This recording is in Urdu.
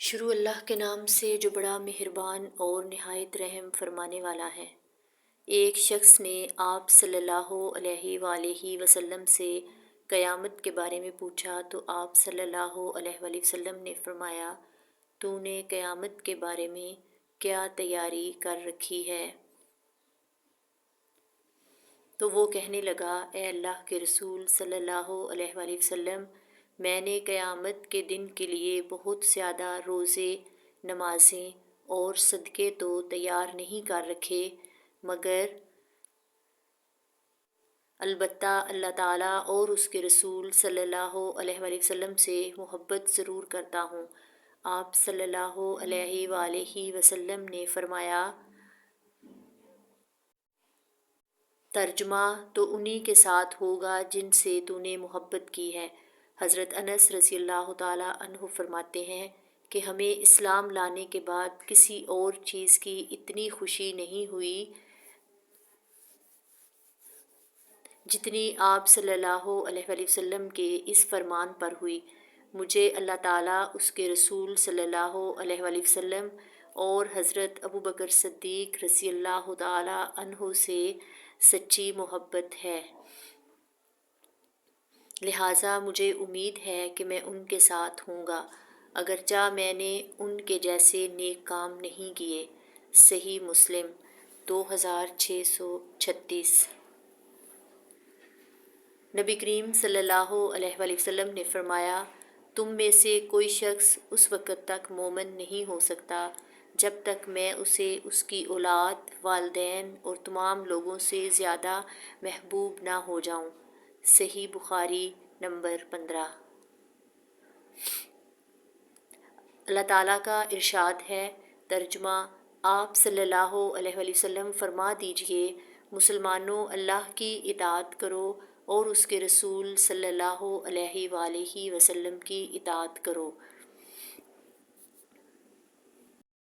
شروع اللہ کے نام سے جو بڑا مہربان اور نہایت رحم فرمانے والا ہے۔ ایک شخص نے آپ صلی اللہ علیہ وآلہ وسلم سے قیامت کے بارے میں پوچھا تو آپ صلی اللہ علیہ وآلہ وسلم نے فرمایا، تو نے قیامت کے بارے میں کیا تیاری کر رکھی ہے؟ تو وہ کہنے لگا، اے اللہ کے رسول صلی اللہ علیہ وآلہ وسلم، میں نے قیامت کے دن کے لیے بہت زیادہ روزے، نمازیں اور صدقے تو تیار نہیں کر رکھے، مگر البتہ اللہ تعالیٰ اور اس کے رسول صلی اللہ علیہ وآلہ وسلم سے محبت ضرور کرتا ہوں۔ آپ صلی اللہ علیہ وآلہ وسلم نے فرمایا، ترجمہ، تو انہی کے ساتھ ہوگا جن سے تو نے محبت کی ہے۔ حضرت انس رضی اللہ تعالیٰ عنہ فرماتے ہیں کہ ہمیں اسلام لانے کے بعد کسی اور چیز کی اتنی خوشی نہیں ہوئی جتنی آپ صلی اللہ علیہ وآلہ وسلم کے اس فرمان پر ہوئی، مجھے اللہ تعالیٰ، اس کے رسول صلی اللہ علیہ وآلہ وسلم اور حضرت ابوبکر صدیق رضی اللہ تعالیٰ عنہ سے سچی محبت ہے، لہٰذا مجھے امید ہے کہ میں ان کے ساتھ ہوں گا، اگرچہ میں نے ان کے جیسے نیک کام نہیں کیے۔ صحیح مسلم 2636۔ نبی کریم صلی اللہ علیہ وآلہ وسلم نے فرمایا، تم میں سے کوئی شخص اس وقت تک مومن نہیں ہو سکتا جب تک میں اسے اس کی اولاد، والدین اور تمام لوگوں سے زیادہ محبوب نہ ہو جاؤں۔ صحیح بخاری نمبر 15۔ اللہ تعالیٰ کا ارشاد ہے، ترجمہ، آپ صلی اللہ علیہ وآلہ وسلم فرما دیجئے، مسلمانوں، اللہ کی اطاعت کرو اور اس کے رسول صلی اللہ علیہ وآلہ وسلم کی اطاعت کرو۔